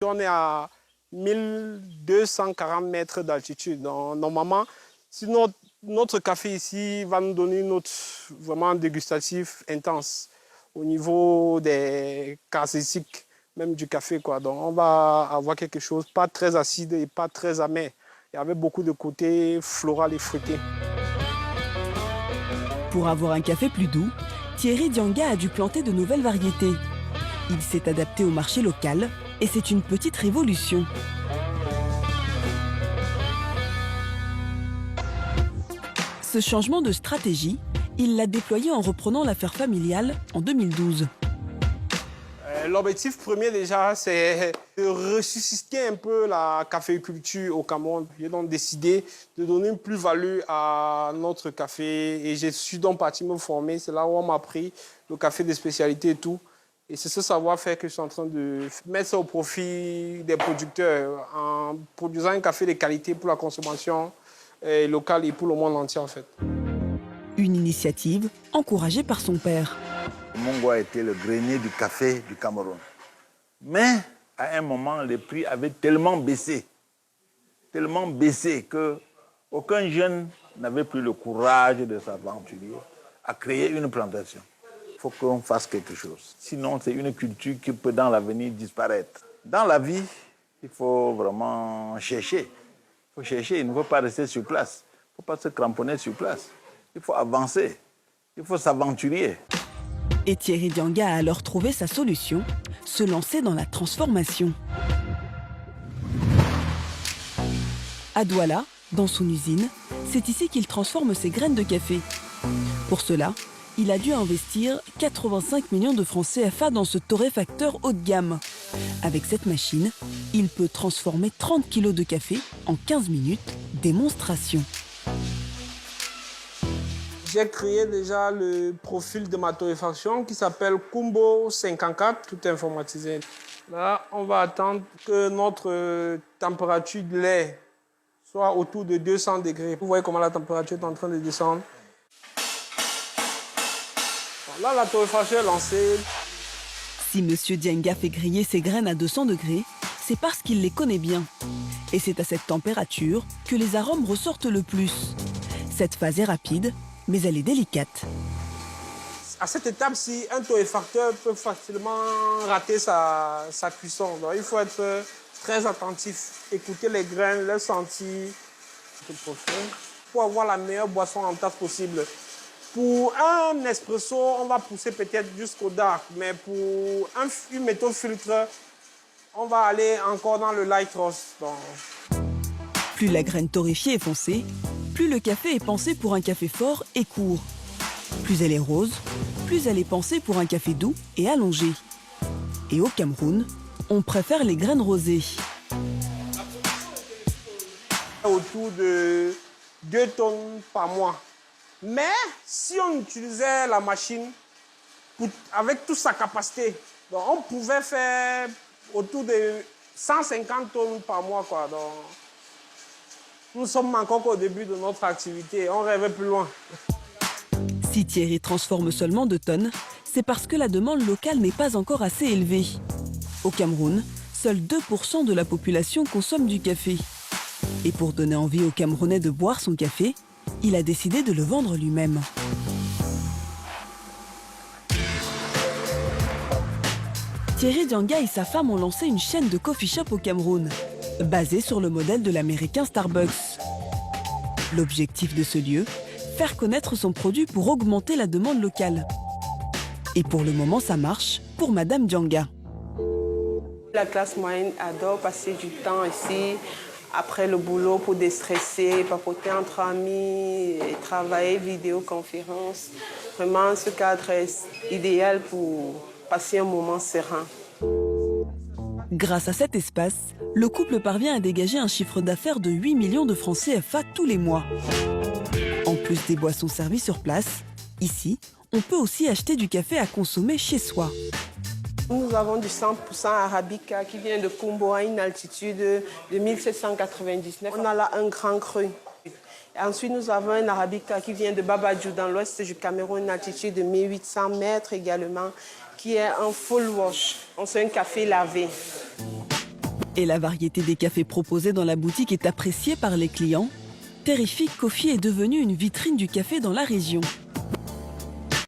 On est à 1240 mètres d'altitude. Donc, normalement, si notre café ici va nous donner une note vraiment dégustative intense au niveau des caractéristiques même du café, quoi. Donc, on va avoir quelque chose pas très acide et pas très amer. Il y avait beaucoup de côtés floral et fruité. Pour avoir un café plus doux, Thierry Dianga a dû planter de nouvelles variétés. Il s'est adapté au marché local et c'est une petite révolution. Ce changement de stratégie, il l'a déployé en reprenant l'affaire familiale en 2012. L'objectif premier déjà, c'est de ressusciter un peu la caféiculture au Cameroun. J'ai donc décidé de donner une plus-value à notre café et je suis donc parti me former. C'est là où on m'a appris le café de spécialité et tout. Et c'est ce savoir-faire que je suis en train de mettre au profit des producteurs en produisant un café de qualité pour la consommation locale et pour le monde entier en fait. Une initiative encouragée par son père. Mongo a été le grenier du café du Cameroun. Mais à un moment, les prix avaient tellement baissé qu'aucun jeune n'avait plus le courage de s'aventurer à créer une plantation. Il faut qu'on fasse quelque chose. Sinon, c'est une culture qui peut dans l'avenir disparaître. Dans la vie, il faut vraiment chercher. Il faut chercher, il ne faut pas rester sur place. Il ne faut pas se cramponner sur place. Il faut avancer. Il faut s'aventurer. Et Thierry Dianga a alors trouvé sa solution, se lancer dans la transformation. À Douala, dans son usine, c'est ici qu'il transforme ses graines de café. Pour cela, il a dû investir 85 millions de francs CFA dans ce torréfacteur haut de gamme. Avec cette machine, il peut transformer 30 kilos de café en 15 minutes. Démonstration. J'ai créé déjà le profil de ma torréfaction qui s'appelle Kumbo 54, tout informatisé. Là, on va attendre que notre température de lait soit autour de 200 degrés. Vous voyez comment la température est en train de descendre. Là, la torréfaction est lancée. Si M. Dianga fait griller ses graines à 200 degrés, c'est parce qu'il les connaît bien. Et c'est à cette température que les arômes ressortent le plus. Cette phase est rapide, mais elle est délicate. À cette étape-ci, un torréfacteur peut facilement rater sa cuisson. Donc, il faut être très attentif, écouter les graines, les sentir. Pour avoir la meilleure boisson en tasse possible. Pour un espresso, on va pousser peut-être jusqu'au dark, mais pour une méthode filtre, on va aller encore dans le light roast. Donc... Plus la graine torréfiée est foncée, plus le café est pensé pour un café fort et court. Plus elle est rose, plus elle est pensée pour un café doux et allongé. Et au Cameroun, on préfère les graines rosées. Autour de 2 tonnes par mois. Mais si on utilisait la machine avec toute sa capacité, donc on pouvait faire autour de 150 tonnes par mois, quoi. Donc, nous sommes encore qu'au début de notre activité, on rêvait plus loin. Si Thierry transforme seulement 2 tonnes, c'est parce que la demande locale n'est pas encore assez élevée. Au Cameroun, seuls 2% de la population consomme du café. Et pour donner envie aux Camerounais de boire son café, il a décidé de le vendre lui-même. Thierry Dianga et sa femme ont lancé une chaîne de coffee shop au Cameroun, basée sur le modèle de l'américain Starbucks. L'objectif de ce lieu, faire connaître son produit pour augmenter la demande locale. Et pour le moment, ça marche pour Madame Dianga. La classe moyenne adore passer du temps ici, après le boulot, pour déstresser, papoter entre amis, et travailler, vidéoconférence. Vraiment, ce cadre est idéal pour passer un moment serein. Grâce à cet espace, le couple parvient à dégager un chiffre d'affaires de 8 millions de francs CFA tous les mois. En plus des boissons servies sur place, ici, on peut aussi acheter du café à consommer chez soi. Nous avons du 100% Arabica qui vient de Kumbo à une altitude de 1799. On a là un grand cru. Et ensuite, nous avons un Arabica qui vient de Babadjou dans l'ouest du Cameroun, une altitude de 1800 mètres également, qui est un full wash. C'est un café lavé. Et la variété des cafés proposés dans la boutique est appréciée par les clients. Terrific Coffee est devenu une vitrine du café dans la région.